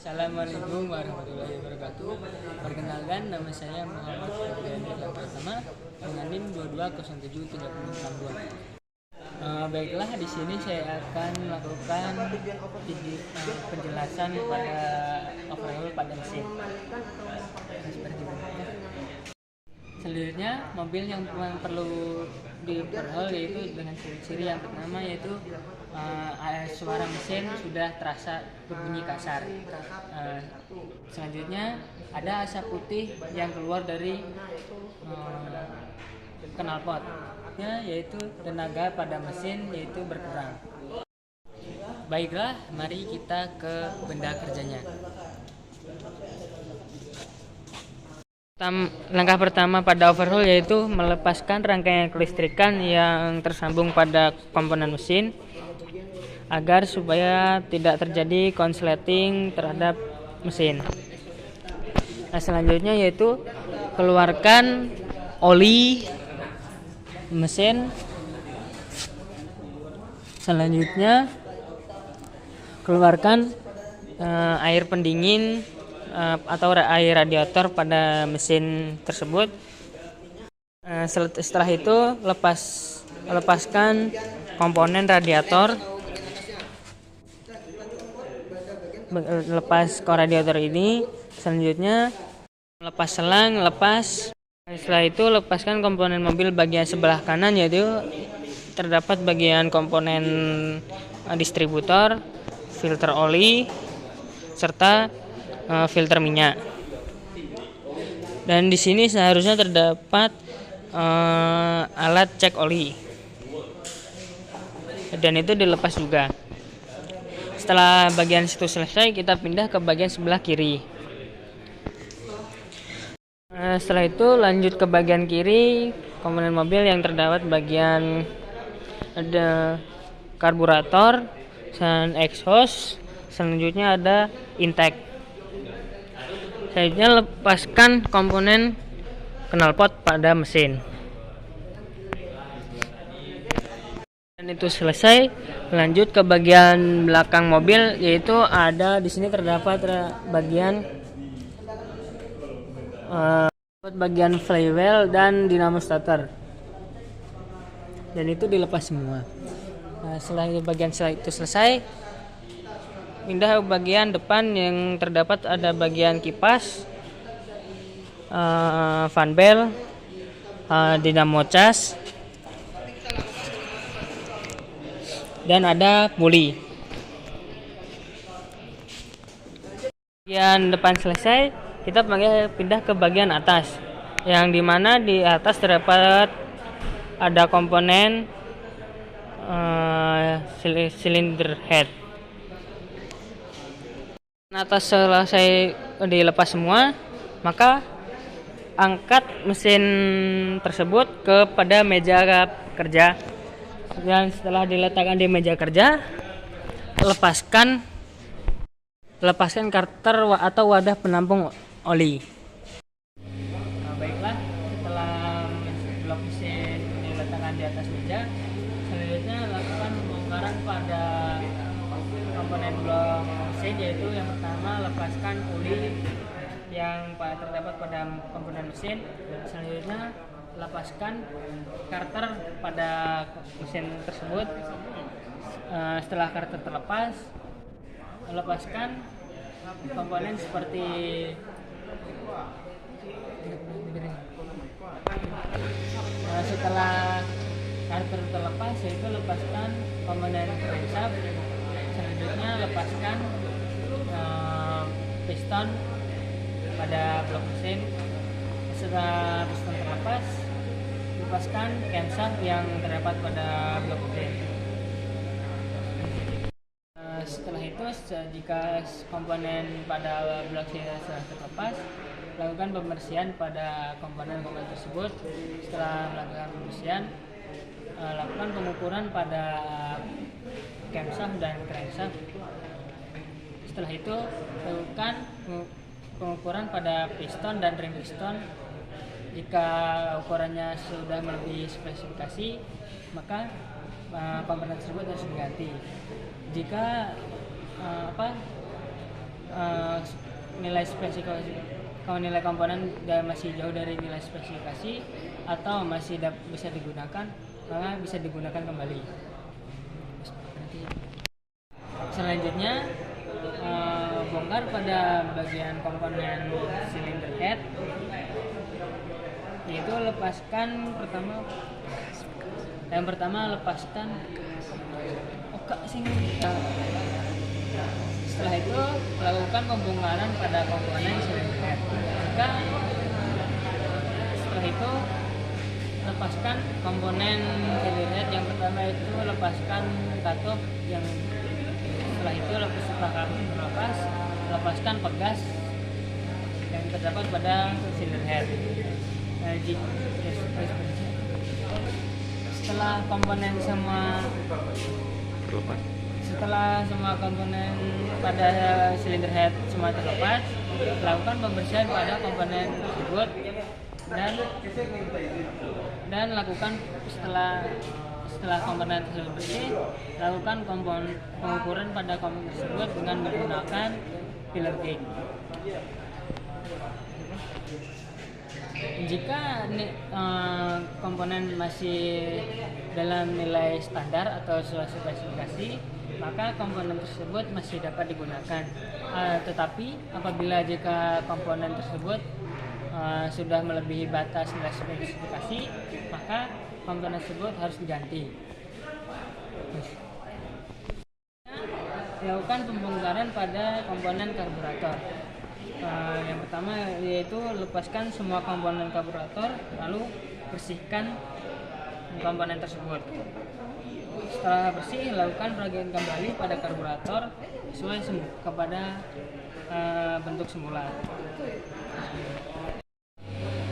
Assalamualaikum warahmatullahi wabarakatuh. Perkenalkan, nama saya Muhammad Febriandi Pratama dengan NIM 22073062. Baiklah, di sini saya akan melakukan penjelasan pada overhaul pada mesin. Seperti berikutnya. Selanjutnya, mobil yang perlu di-overhaul yaitu dengan ciri-ciri yang pertama yaitu suara mesin sudah terasa berbunyi kasar. Selanjutnya ada asap putih yang keluar dari knalpot, yaitu tenaga pada mesin yaitu berkurang. Baiklah, mari kita ke benda kerjanya. Langkah pertama pada overhaul yaitu melepaskan rangkaian kelistrikan yang tersambung pada komponen mesin agar supaya tidak terjadi konsleting terhadap mesin. Nah, selanjutnya yaitu keluarkan oli mesin. Selanjutnya keluarkan air pendingin atau air radiator pada mesin tersebut. Setelah itu lepaskan komponen radiator. Lepas radiator ini, selanjutnya lepas selang, setelah itu lepaskan komponen mobil bagian sebelah kanan, yaitu terdapat bagian komponen distributor, filter oli, serta filter minyak. Dan di sini seharusnya terdapat alat cek oli, dan itu dilepas juga. Setelah bagian situ selesai, kita pindah ke bagian sebelah kiri. Setelah itu lanjut ke bagian kiri komponen mobil yang terdapat bagian ada karburator dan exhaust. Selanjutnya ada intake. Selanjutnya lepaskan komponen knalpot pada mesin. Dan itu selesai. Lanjut ke bagian belakang mobil, yaitu ada di sini terdapat bagian flywheel dan dinamo starter. Dan itu dilepas semua. Nah, setelah bagian itu selesai, pindah ke bagian depan yang terdapat ada bagian kipas, fan bell, dinamo cas, dan ada puli. Bagian depan selesai, kita pindah ke bagian atas, yang dimana di atas terdapat ada komponen cylinder head. Atas selesai dilepas semua, maka angkat mesin tersebut kepada meja kerja. Dan setelah diletakkan di meja kerja, lepaskan karter atau wadah penampung oli. Nah, baiklah, setelah blok mesin diletakkan di atas meja, selanjutnya lakukan pembongkaran pada komponen blok mesin, yaitu yang pertama lepaskan puli yang terdapat pada komponen mesin. Selanjutnya lepaskan karter pada mesin tersebut. Setelah karter terlepas, lepaskan komponen seperti setelah karter terlepas, yaitu lepaskan komponen crankshaft. Selanjutnya lepaskan piston pada blok mesin. Setelah piston terlepas, lepaskan camshaft yang terdapat pada blok mesin. Setelah itu, jika komponen pada blok mesin sudah terlepas, lakukan pembersihan pada komponen-komponen tersebut. Setelah melakukan pembersihan, lakukan pengukuran pada camshaft dan crankshaft. Setelah itu, lakukan pengukuran pada piston dan ring piston. Jika ukurannya sudah melebihi spesifikasi, maka komponen tersebut harus diganti. Jika nilai spesifikasi, kalau nilai komponen masih jauh dari nilai spesifikasi atau masih bisa digunakan, maka bisa digunakan kembali. Selanjutnya bongkar pada bagian komponen cylinder head, yaitu yang pertama lepaskan setelah itu lakukan pembongkaran pada komponen cylinder head. Setelah itu lepaskan komponen cylinder head. Yang pertama itu lepaskan katup, yang setelah itu lepaskan pegas yang terdapat pada cylinder head. Setelah semua komponen pada cylinder head semua terlepas, lakukan pembersihan pada komponen tersebut dan lakukan setelah komponen tersebut bersih, lakukan pengukuran pada komponen tersebut dengan menggunakan filler gauge. Jika komponen masih dalam nilai standar atau sesuai spesifikasi, maka komponen tersebut masih dapat digunakan. Tetapi apabila jika komponen tersebut sudah melebihi batas nilai spesifikasi, maka komponen tersebut harus diganti. Lakukan pembongkaran pada komponen karburator. Yang pertama yaitu lepaskan semua komponen karburator, lalu bersihkan komponen tersebut. Setelah bersih, lakukan peragian kembali pada karburator sesuai kepada bentuk semula.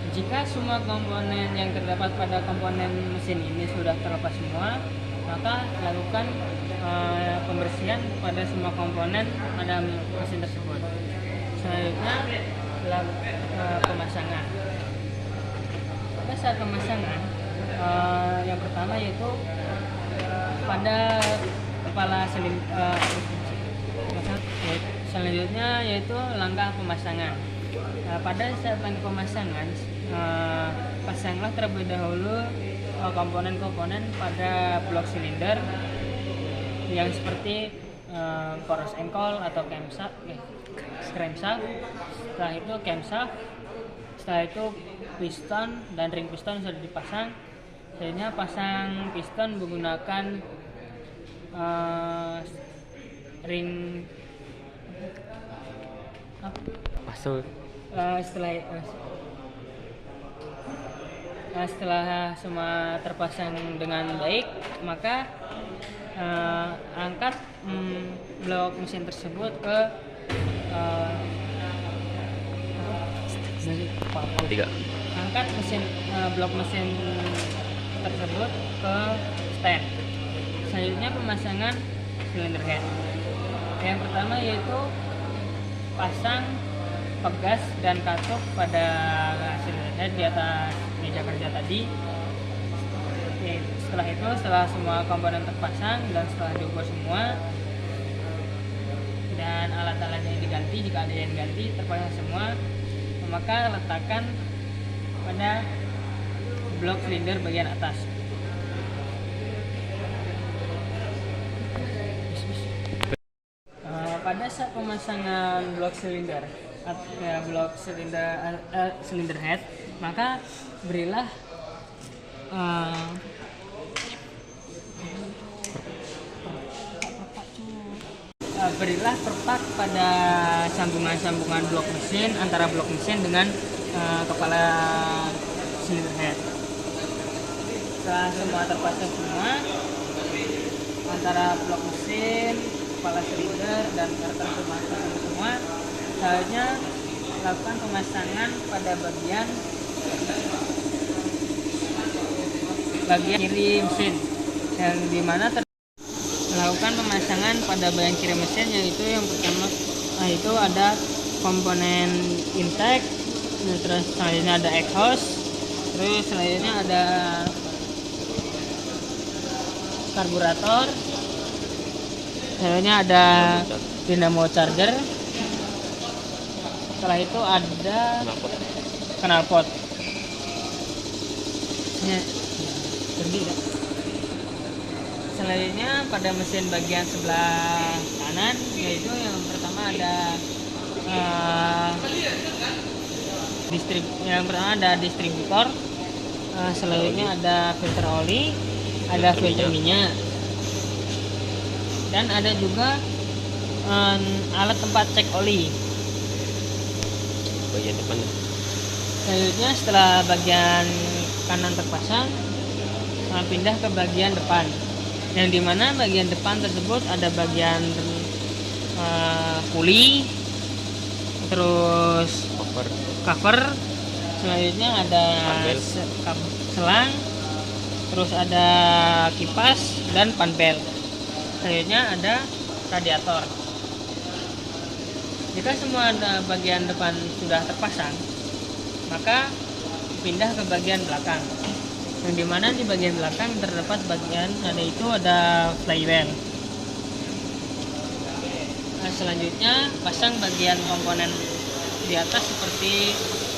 Jika semua komponen yang terdapat pada komponen mesin ini sudah terlepas semua, maka lakukan pembersihan pada semua komponen pada mesin tersebut. Selanjutnya pemasangan. Pada saat pemasangan, yang pertama yaitu pada kepala selanjutnya yaitu langkah pemasangan. Pada saat langkah pemasangan, pasanglah terlebih dahulu komponen-komponen pada blok silinder yang seperti poros engkol atau crankshaft. Setelah itu camshaft, setelah itu piston dan ring piston sudah dipasang. Selanjutnya pasang piston menggunakan ring setelah semua terpasang dengan baik, maka angkat blok mesin tersebut ke blok mesin tersebut ke stand. Selanjutnya pemasangan cylinder head. Yang pertama yaitu pasang pegas dan katup pada cylinder head di atas meja kerja tadi. Setelah semua komponen terpasang dan setelah diukur semua dan alat-alatnya diganti, jika ada yang diganti, terpasang semua, maka letakkan pada blok silinder bagian atas. Pada saat pemasangan blok silinder head, maka berilah perpak pada sambungan-sambungan blok mesin antara blok mesin dengan kepala silinder head. Setelah semua terpasang semua antara blok mesin, kepala silinder dan karter semua, selanjutnya lakukan pemasangan pada bagian kiri mesin, yang dimana melakukan pemasangan pada bagian kiri mesin, yaitu yang pertama itu ada komponen intake, terus selanjutnya ada exhaust, terus selanjutnya ada karburator, selanjutnya ada dynamo charger, Setelah itu ada knalpot. knalpot. Ya, pergi ya. Selanjutnya pada mesin bagian sebelah kanan, yaitu yang pertama ada distributor. Selanjutnya ada filter oli, ada filter minyak, dan ada juga alat tempat cek oli. Bagian depan. Selanjutnya setelah bagian kanan terpasang, pindah ke bagian depan, yang dimana bagian depan tersebut ada bagian puli, terus cover, selanjutnya ada selang, terus ada kipas dan panpel, selanjutnya ada radiator. Jika semua bagian depan sudah terpasang, maka pindah ke bagian belakang, yang dimana di bagian belakang terdapat bagian ada flywheel. Selanjutnya pasang bagian komponen di atas seperti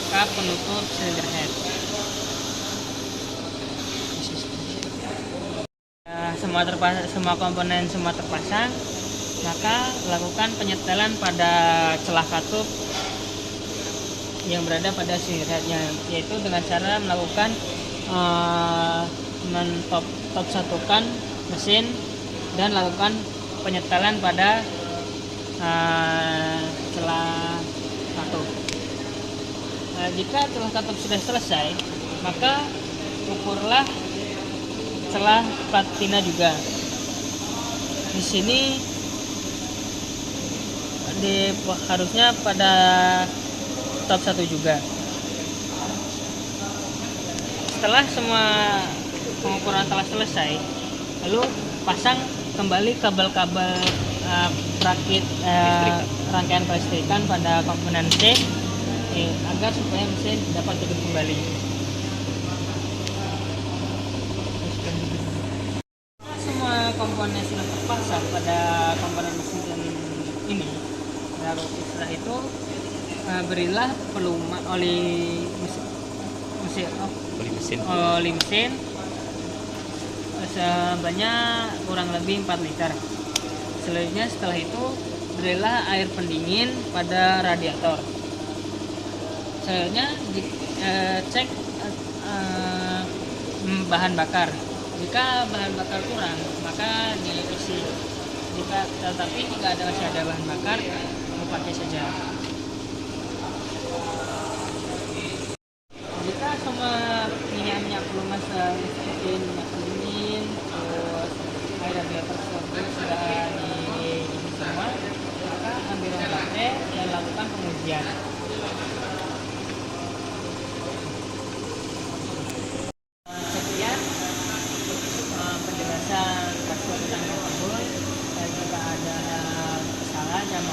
kap penutup silinder head. Semua komponen terpasang, maka lakukan penyetelan pada celah katup yang berada pada silinder headnya, yaitu dengan cara melakukan top satukan mesin dan lakukan penyetelan pada celah katup. Jika celah katup sudah selesai, maka ukurlah celah patina juga. Di sini harusnya pada top 1 juga. Setelah semua pengukuran telah selesai, lalu pasang kembali kabel-kabel perakit rangkaian kelistrikan pada komponen C agar supaya mesin dapat hidup kembali. Semua komponen sudah terpasang pada komponen mesin ini, lalu setelah itu berilah pelumas oli mesin sebanyak kurang lebih 4 liter. Selanjutnya setelah itu berilah air pendingin pada radiator. Selanjutnya cek bahan bakar. Jika bahan bakar kurang, maka diisi. Tetapi jika masih ada bahan bakar, pakai saja. Jika semua minyak pelumas seperti minyak pendingin, terus air radiator sudah diisi semua, maka ambillah baterai dan lakukan pengujian. Sekian penjelasan kasus tentang tersebut. Jika ada kesalahan,